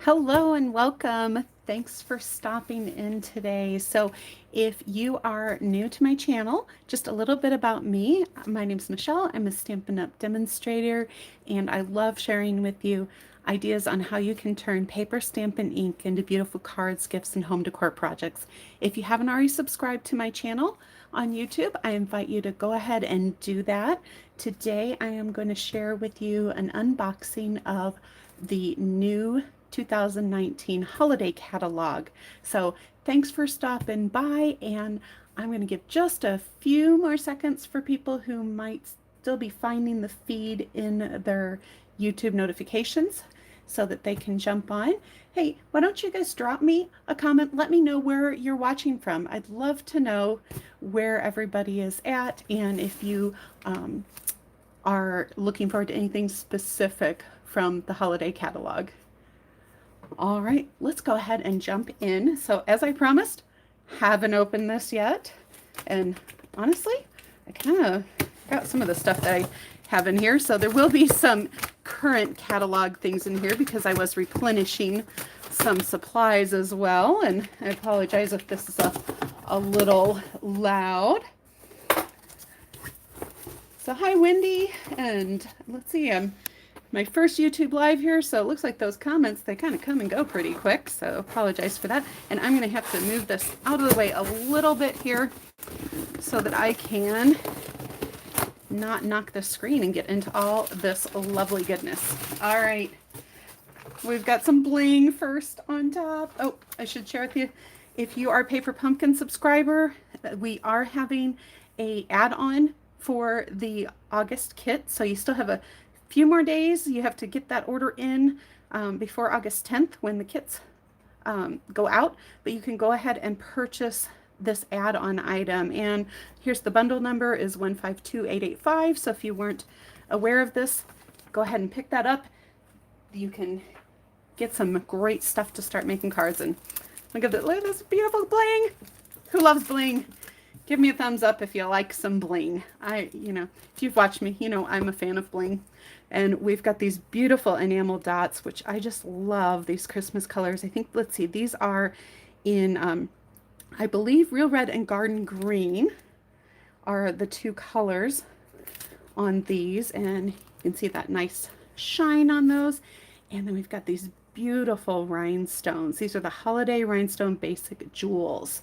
Hello and welcome. Thanks for stopping in today. So if you are new to my channel, just a little bit about me. My name is Michelle. I'm a Stampin' Up! Demonstrator, and I love sharing with you ideas on how you can turn paper, Stampin' Ink into beautiful cards, gifts, and home decor projects. If you haven't already subscribed to my channel on YouTube, I invite you to go ahead and do that. Today I am going to share with you an unboxing of the new 2019 holiday catalog. So thanks for stopping by, and I'm going to give just a few more seconds for people who might still be finding the feed in their YouTube notifications so that they can jump on. Hey, why don't you guys drop me a comment? Let me know where you're watching from. I'd love to know where everybody is at, and if you are looking forward to anything specific from the holiday catalog. All right, let's go ahead and jump in. So as I promised, haven't opened this yet. And honestly, I kind of got some of the stuff that I have in here. So there will be some current catalog things in here because I was replenishing some supplies as well. And I apologize if this is a little loud. So hi, Wendy. And let's see, my first YouTube live here, so it looks like those comments, they kind of come and go pretty quick, so apologize for that. And I'm going to have to move this out of the way a little bit here so that I can not knock the screen and get into all this lovely goodness. All right, we've got some bling first on top. Oh, I should share with you, if you are a Paper Pumpkin subscriber, we are having a add-on for the August kit, so you still have a few more days. You have to get that order in before August 10th when the kits go out, but you can go ahead and purchase this add-on item. And here's the bundle number is 152885. So if you weren't aware of this, go ahead and pick that up. You can get some great stuff to start making cards. And look at this beautiful bling. Who loves bling? Give me a thumbs up if you like some bling. If you've watched me, you know I'm a fan of bling. And we've got these beautiful enamel dots, which I just love, these Christmas colors. I think, let's see, these are in, I believe, Real Red and Garden Green are the two colors on these. And you can see that nice shine on those. And then we've got these beautiful rhinestones. These are the Holiday Rhinestone Basic Jewels.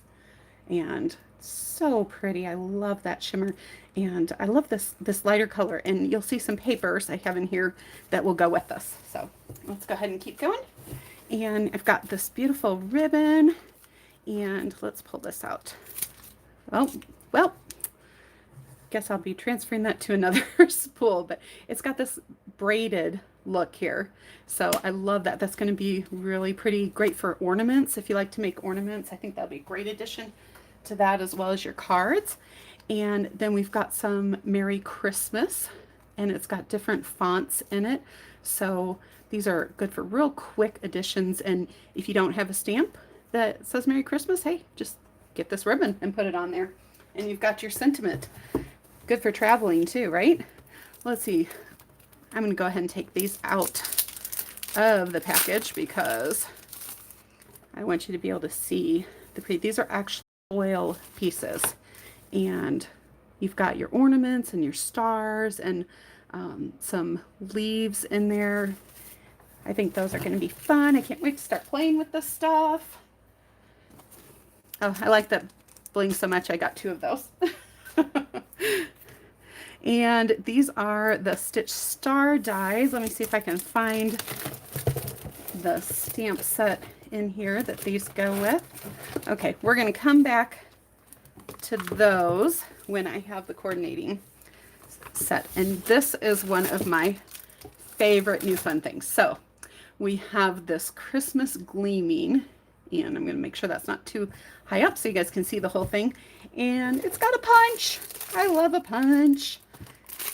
And so pretty. I love that shimmer, and I love this lighter color, and you'll see some papers I have in here that will go with this. So let's go ahead and keep going. And I've got this beautiful ribbon, and let's pull this out. Well, guess I'll be transferring that to another spool, but it's got this braided look here. So I love that. That's going to be really pretty, great for ornaments. If you like to make ornaments, I think that'll be a great addition to that, as well as your cards. And then we've got some Merry Christmas, and it's got different fonts in it. So these are good for real quick additions. And if you don't have a stamp that says Merry Christmas, hey, just get this ribbon and put it on there, and you've got your sentiment. Good for traveling too, right? Let's see. I'm going to go ahead and take these out of the package because I want you to be able to see the pretty. These are actually oil pieces, and you've got your ornaments and your stars and some leaves in there. I think those are going to be fun. I can't wait to start playing with this stuff. Oh, I like that bling so much I got two of those. And these are the Stitch Star dies. Let me see if I can find the stamp set in here that these go with. Okay, we're going to come back to those when I have the coordinating set. And this is one of my favorite new fun things. So we have this Christmas gleaming, and I'm going to make sure that's not too high up so you guys can see the whole thing. And it's got a punch. I love a punch.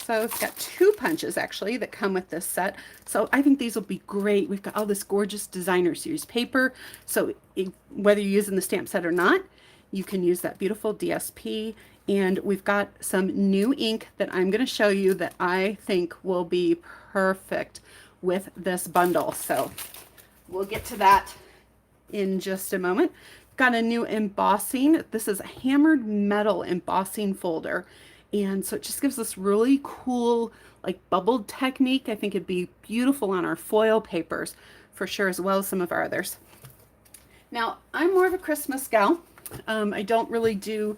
So it's got two punches actually that come with this set. So I think these will be great. We've got all this gorgeous designer series paper. So whether you're using the stamp set or not, you can use that beautiful DSP. And we've got some new ink that I'm going to show you that I think will be perfect with this bundle. So we'll get to that in just a moment. Got a new embossing. This is a hammered metal embossing folder. And so it just gives this really cool, like bubbled technique. I think it'd be beautiful on our foil papers for sure, as well as some of our others. Now, I'm more of a Christmas gal. I don't really do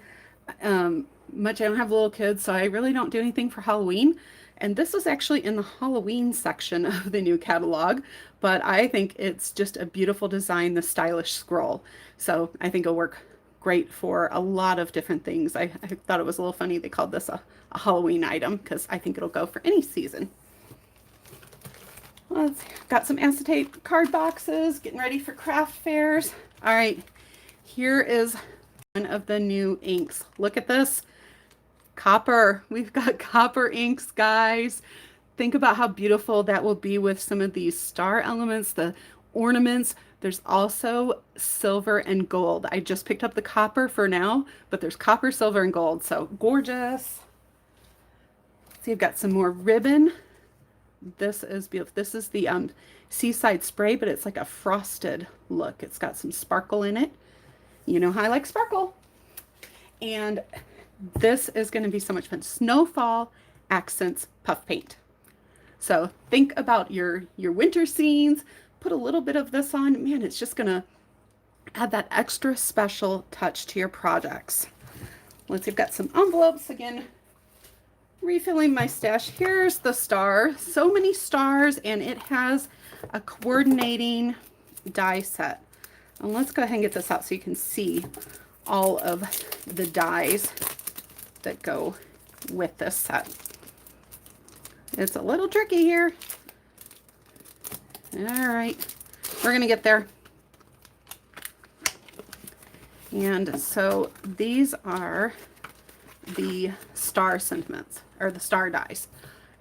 much. I don't have little kids, so I really don't do anything for Halloween. And this was actually in the Halloween section of the new catalog, but I think it's just a beautiful design, the stylish scroll. So I think it'll work great for a lot of different things. I thought it was a little funny they called this a Halloween item, because I think it'll go for any season. Let's see. Got some acetate card boxes, getting ready for craft fairs. All right, here is one of the new inks. Look at this. Copper. We've got copper inks, guys. Think about how beautiful that will be with some of these star elements, the ornaments. There's also silver and gold. I just picked up the copper for now, but there's copper, silver, and gold. So gorgeous. See, I've got some more ribbon. This is beautiful. This is the Seaside Spray, but it's like a frosted look. It's got some sparkle in it. You know how I like sparkle. And this is going to be so much fun. Snowfall Accents Puff Paint. So think about your winter scenes. Put a little bit of this on. Man, it's just going to add that extra special touch to your projects. Let's see, I've got some envelopes again. Refilling my stash. Here's the star. So many stars, and it has a coordinating die set. And let's go ahead and get this out so you can see all of the dies that go with this set. It's a little tricky here. All right, we're gonna get there. And so these are the star sentiments, or the star dies.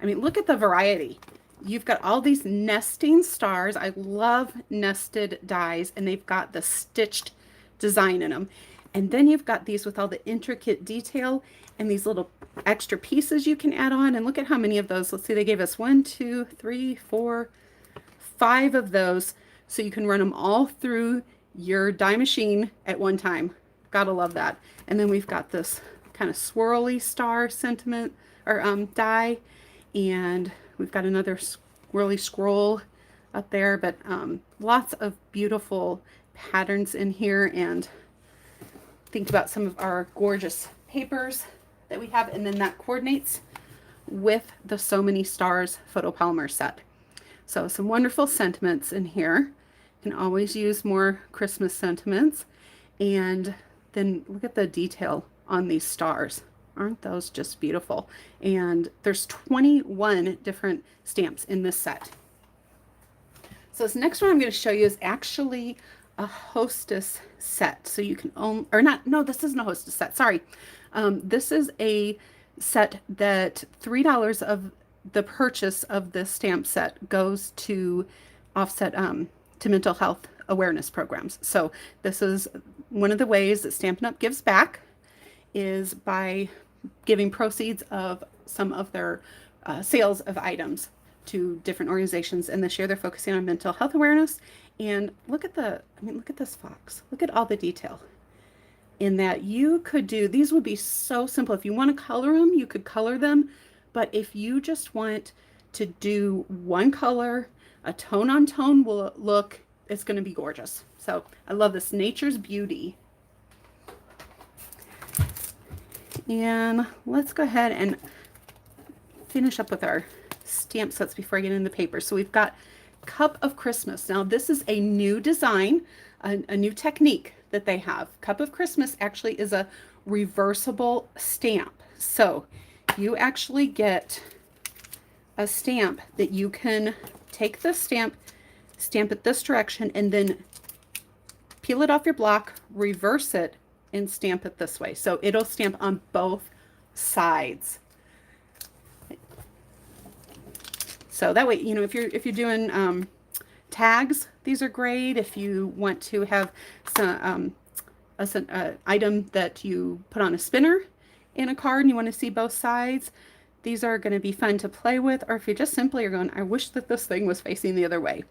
I mean, look at the variety. You've got all these nesting stars. I love nested dies, and they've got the stitched design in them. And then you've got these with all the intricate detail and these little extra pieces you can add on. And look at how many of those. Let's see, they gave us 1, 2, 3, 4, 5 of those. So you can run them all through your die machine at one time. Gotta love that. And then we've got this kind of swirly star sentiment, or die. And we've got another swirly scroll up there, but lots of beautiful patterns in here. And think about some of our gorgeous papers that we have, and then that coordinates with the So Many Stars photopolymer set. So some wonderful sentiments in here. You can always use more Christmas sentiments. And then look at the detail on these stars. Aren't those just beautiful? And there's 21 different stamps in this set. So this next one I'm going to show you is actually a hostess set. So you can own, or not, no, this isn't a hostess set. Sorry. This is a set that $3 of the purchase of this stamp set goes to offset to mental health awareness programs. So this is one of the ways that Stampin' Up! Gives back, is by giving proceeds of some of their sales of items to different organizations. And this year they're focusing on mental health awareness. And look at the, I mean, look at this fox. Look at all the detail in that. You could do, these would be so simple. If you want to color them, you could color them. But if you just want to do one color, a tone on tone will look, it's going to be gorgeous. So I love this Nature's Beauty. And let's go ahead and finish up with our stamp sets before I get into the paper. So we've got Cup of Christmas. Now this is a new design, a new technique that they have. Cup of Christmas actually is a reversible stamp. So you actually get a stamp that you can take the stamp, stamp it this direction, and then peel it off your block, reverse it, and stamp it this way. So it'll stamp on both sides. So that way, you know, if you're doing tags, these are great. If you want to have some item that you put on a spinner in a card and you want to see both sides, these are going to be fun to play with. Or if you just simply are going, I wish that this thing was facing the other way.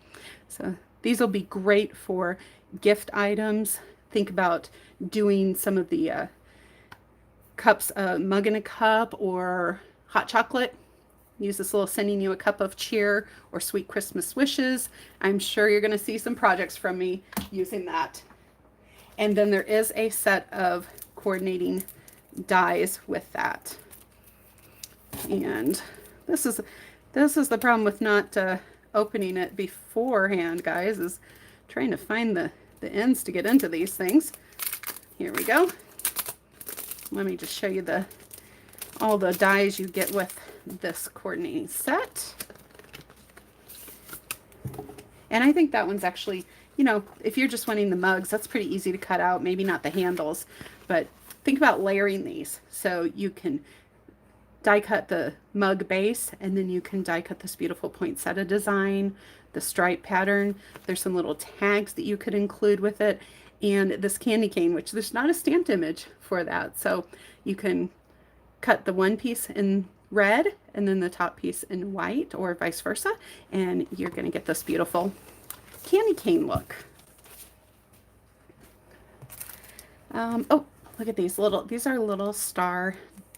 So These will be great for gift items. Think about doing some of the cups, mug in a cup or hot chocolate. Use this little sending you a cup of cheer or sweet Christmas wishes. I'm sure you're going to see some projects from me using that. And then there is a set of coordinating dies with that. And this is the problem with not opening it beforehand, guys, is trying to find the ends to get into these things. Here we go. Let me just show you all the dies you get with this coordinating set. And I think that one's actually, you know, if you're just wanting the mugs, that's pretty easy to cut out. Maybe not the handles, but think about layering these. So you can die cut the mug base, and then you can die cut this beautiful poinsettia design, the stripe pattern. There's some little tags that you could include with it, and this candy cane, which there's not a stamped image for that. So you can cut the one piece in red and then the top piece in white, or vice versa, and you're going to get this beautiful candy cane look. Oh, look at these are little star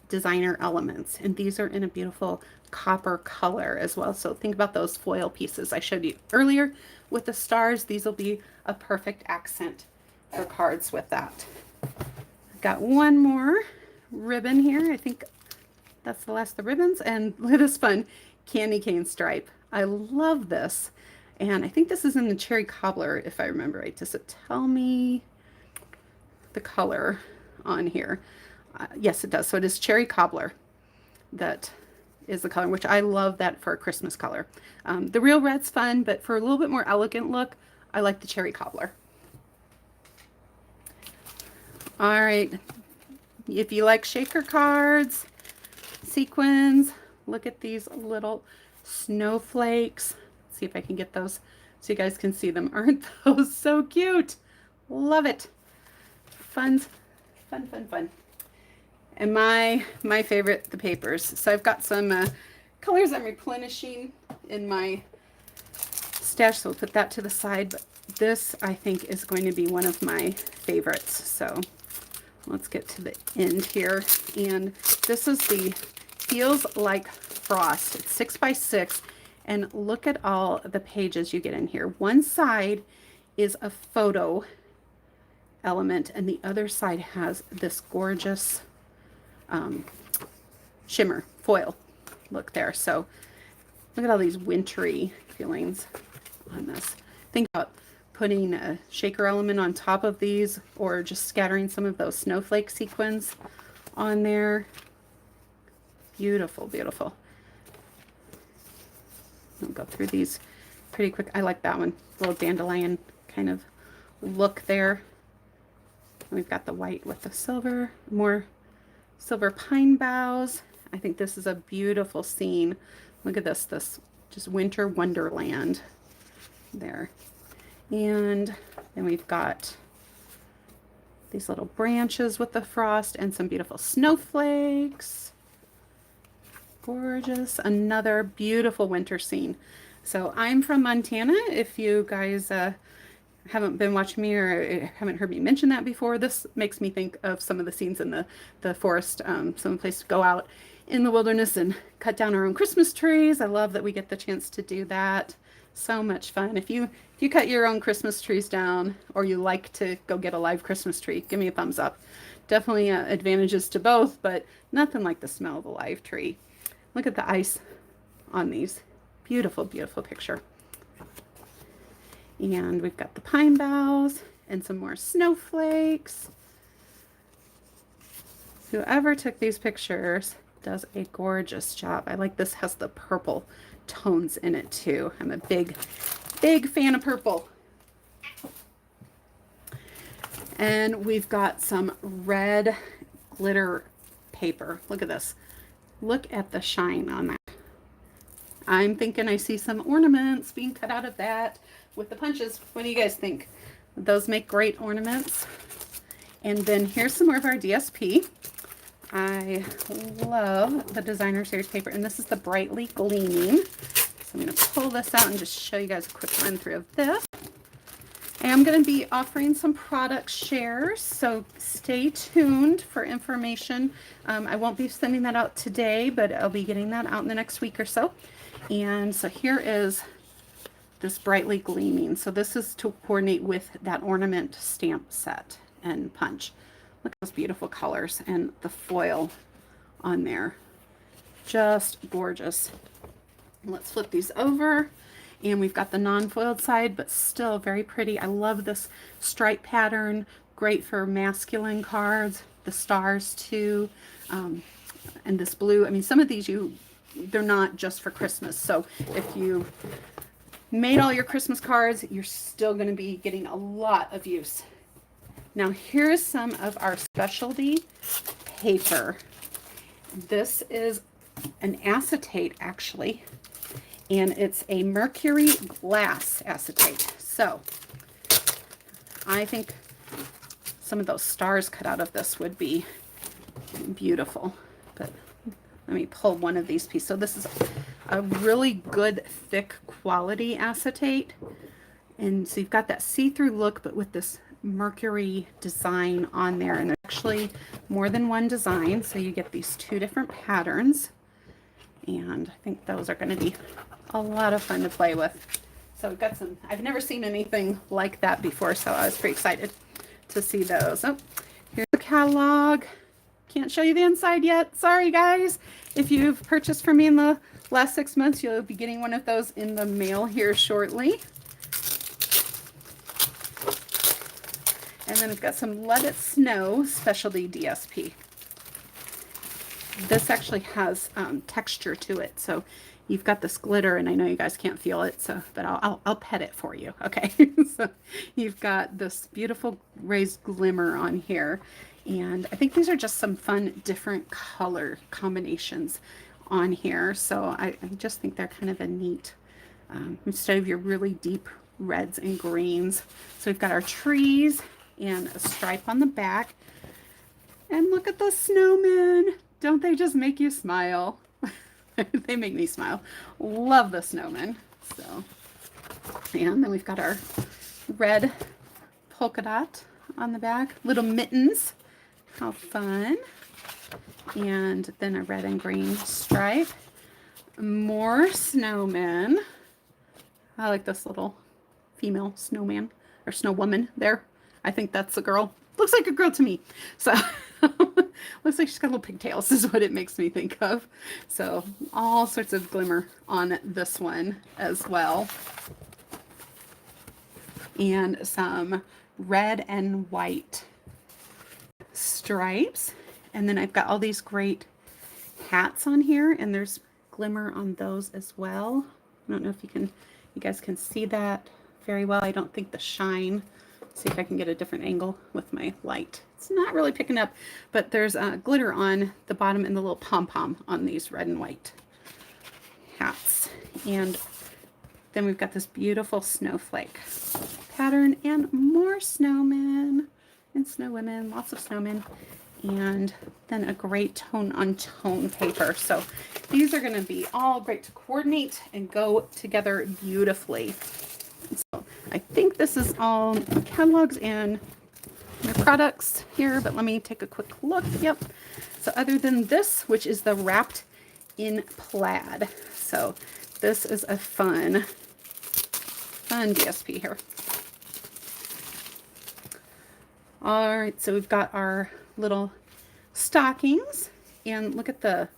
designer elements, and these are in a beautiful copper color as well. So think about those foil pieces I showed you earlier with the stars. These will be a perfect accent for cards with that. I've got one more ribbon here. I think that's the last of the ribbons, and look at this fun candy cane stripe. I love this, and I think this is in the cherry cobbler, if I remember right. Does it tell me the color on here? Yes, it does. So it is cherry cobbler. That is the color, which I love that for a Christmas color. The real red's fun, but for a little bit more elegant look, I like the cherry cobbler. All right, if you like shaker cards, sequins, look at these little snowflakes. Let's see if I can get those so you guys can see them. Aren't those so cute? Love it. Fun, fun, fun, fun. And my favorite, the papers. So I've got some colors I'm replenishing in my stash, so we'll put that to the side. But this, I think, is going to be one of my favorites. So let's get to the end here. And this is the Feels Like Frost. It's 6 by 6. And look at all the pages you get in here. One side is a photo element, and the other side has this gorgeous shimmer foil look there. So look at all these wintry feelings on this. Think about putting a shaker element on top of these, or just scattering some of those snowflake sequins on there. Beautiful, beautiful. I'll go through these pretty quick. I like that one, little dandelion kind of look there. We've got the white with the silver, more silver pine boughs. I think this is a beautiful scene. Look at this just winter wonderland there. And then we've got these little branches with the frost and some beautiful snowflakes. Gorgeous. Another beautiful winter scene. So I'm from Montana. If you guys haven't been watching me or haven't heard me mention that before, this makes me think of some of the scenes in the forest, some place to go out in the wilderness and cut down our own Christmas trees. I love that we get the chance to do that. So much fun. If you cut your own Christmas trees down, or you like to go get a live Christmas tree, give me a thumbs up. Definitely advantages to both, but nothing like the smell of a live tree. Look at the ice on these. Beautiful, beautiful picture. And we've got the pine boughs and some more snowflakes. Whoever took these pictures does a gorgeous job. I like this, has the purple tones in it too. I'm a big fan of purple. And we've got some red glitter paper. Look at this. Look at the shine on that. I'm thinking I see some ornaments being cut out of that with the punches. What do you guys think? Those make great ornaments. And then here's some more of our DSP. I love the designer series paper, and this is the Brightly Gleaming. So I'm going to pull this out and just show you guys a quick run through of this. I am going to be offering some product shares, so stay tuned for information. I won't be sending that out today, but I'll be getting that out in the next week or so. And so here is this Brightly Gleaming. So this is to coordinate with that ornament stamp set and punch. Look at those beautiful colors and the foil on there. Just gorgeous. Let's flip these over. And we've got the non-foiled side, but still very pretty. I love this stripe pattern. Great for masculine cards. The stars too. And this blue. I mean, some of these they're not just for Christmas. So if you made all your Christmas cards, you're still going to be getting a lot of use. Now here's some of our specialty paper. This is an acetate actually, and it's a mercury glass acetate. So I think some of those stars cut out of this would be beautiful. But let me pull one of these pieces. So this is a really good thick quality acetate, and so you've got that see-through look but with this mercury design on there, and there's actually more than one design, so you get these two different patterns, and I think those are going to be a lot of fun to play with. So we've got some, I've never seen anything like that before, so I was pretty excited to see those. Oh, here's the catalog. Can't show you the inside yet, sorry guys. If you've purchased from me in the last 6 months, you'll be getting one of those in the mail here shortly. And then we've got some Let It Snow specialty DSP. This actually has texture to it, so you've got this glitter, and I know you guys can't feel it, so but I'll pet it for you, okay? So you've got this beautiful raised glimmer on here, and I think these are just some fun different color combinations on here. So I just think they're kind of a neat instead of your really deep reds and greens. So we've got our trees and a stripe on the back, and look at the snowmen. Don't they just make you smile? They make me smile. Love the snowmen. So, and then we've got our red polka dot on the back, little mittens. How fun. And then a red and green stripe. More snowmen. I like this little female snowman or snowwoman there. I think that's a girl. Looks like a girl to me. So looks like she's got little pigtails is what it makes me think of. So all sorts of glimmer on this one as well. And some red and white stripes. And then I've got all these great hats on here, and there's glimmer on those as well. I don't know if you guys can see that very well. I don't think the shine. See if I can get a different angle with my light. It's not really picking up, but there's glitter on the bottom and the little pom-pom on these red and white hats. And then we've got this beautiful snowflake pattern and more snowmen and snowwomen, lots of snowmen, and then a great tone-on-tone paper. So these are going to be all great to coordinate and go together beautifully. So I think this is all catalogs and my products here, but let me take a quick look. Yep. So other than this, which is the wrapped in plaid. So this is a fun DSP here. All right, so we've got our little stockings, and look at the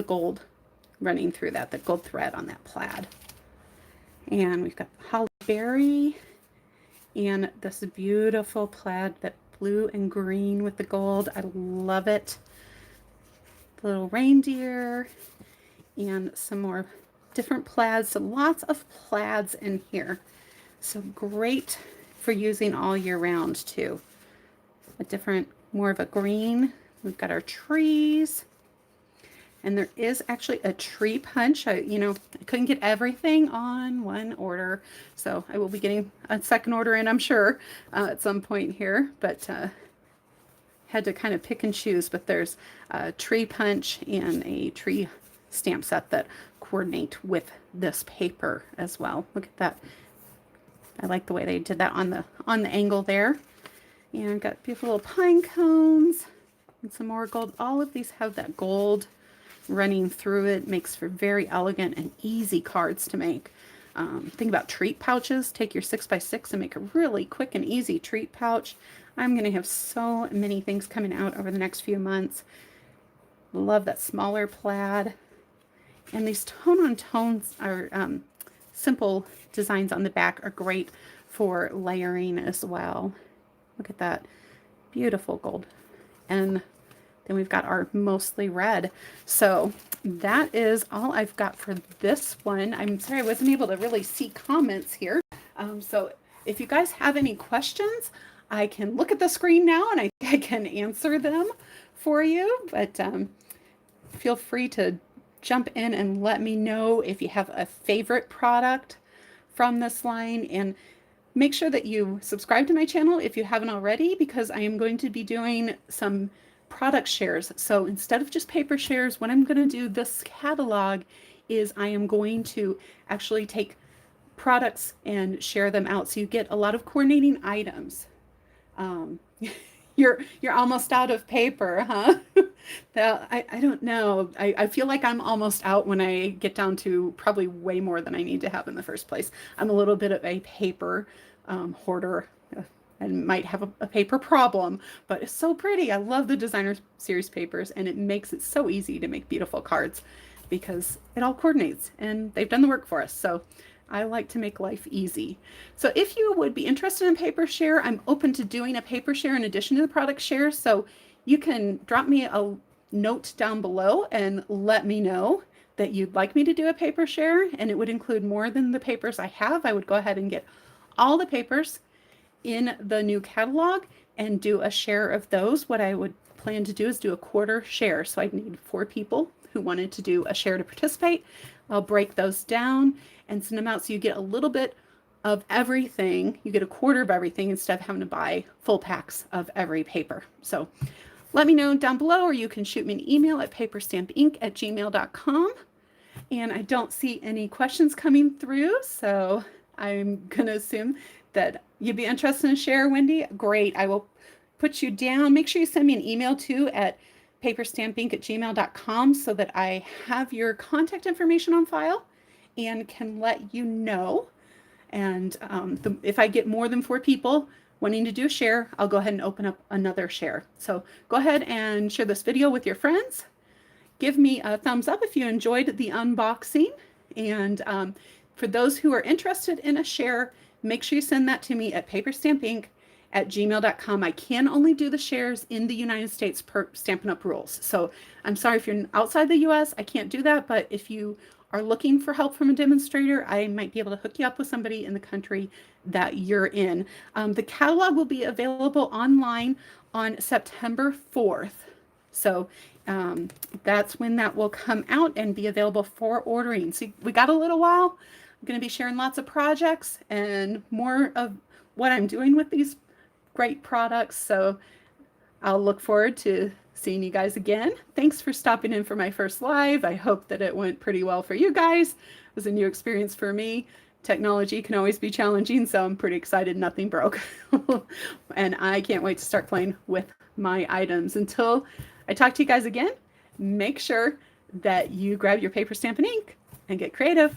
gold running through that, the gold thread on that plaid. And we've got holly berry and this beautiful plaid, that blue and green with the gold. I love it. The little reindeer and some more different plaids. So lots of plaids in here. So great for using all year round too. A different, more of a green. We've got our trees. And there is actually a tree punch. I couldn't get everything on one order, so I will be getting a second order in, I'm sure, at some point here, but had to kind of pick and choose. But there's a tree punch and a tree stamp set that coordinate with this paper as well. Look at that I like the way they did that on the angle there. And got beautiful little pine cones and some more gold. All of these have that gold running through it. Makes for very elegant and easy cards to make. Think about treat pouches. Take your 6x6 and make a really quick and easy treat pouch. I'm going to have so many things coming out over the next few months. Love that smaller plaid. And these tone-on-tones are simple designs on the back are great for layering as well. Look at that beautiful gold. And then we've got our mostly red. So that is all I've got for this one. I'm sorry I wasn't able to really see comments here. So if you guys have any questions, I can look at the screen now and I can answer them for you. But feel free to jump in and let me know if you have a favorite product from this line, and make sure that you subscribe to my channel if you haven't already, because I am going to be doing some product shares. So instead of just paper shares, what I'm going to do this catalog is I am going to actually take products and share them out, so you get a lot of coordinating items. You're almost out of paper, huh? I don't know. I feel like I'm almost out when I get down to probably way more than I need to have in the first place. I'm a little bit of a paper hoarder. I might have a paper problem, but it's so pretty. I love the designer series papers, and it makes it so easy to make beautiful cards because it all coordinates and they've done the work for us. So I like to make life easy. So if you would be interested in paper share, I'm open to doing a paper share in addition to the product share. So you can drop me a note down below and let me know that you'd like me to do a paper share, and it would include more than the papers I have. I would go ahead and get all the papers in the new catalog and do a share of those. What I would plan to do is do a quarter share. So I'd need 4 people who wanted to do a share to participate. I'll break those down and send them out so you get a little bit of everything. You get a quarter of everything instead of having to buy full packs of every paper. So let me know down below, or you can shoot me an email at paperstampink@gmail.com. And I don't see any questions coming through, so I'm going to assume that you'd be interested in a share, Wendy. Great. I will put you down. Make sure you send me an email too at paperstampink@gmail.com so that I have your contact information on file and can let you know. And if I get more than 4 people wanting to do a share, I'll go ahead and open up another share. So go ahead and share this video with your friends. Give me a thumbs up if you enjoyed the unboxing. And for those who are interested in a share, make sure you send that to me at paperstampink@gmail.com. I can only do the shares in the United States per Stampin' Up! Rules. So I'm sorry if you're outside the US, I can't do that. But if you are looking for help from a demonstrator, I might be able to hook you up with somebody in the country that you're in. The catalog will be available online on September 4th. So that's when that will come out and be available for ordering. So we got a little while. I'm going to be sharing lots of projects and more of what I'm doing with these great products. So I'll look forward to seeing you guys again. Thanks for stopping in for my first live. I hope that it went pretty well for you guys. It was a new experience for me. Technology can always be challenging, so I'm pretty excited nothing broke. And I can't wait to start playing with my items. Until I talk to you guys again, make sure that you grab your paper, stamp, and ink and get creative.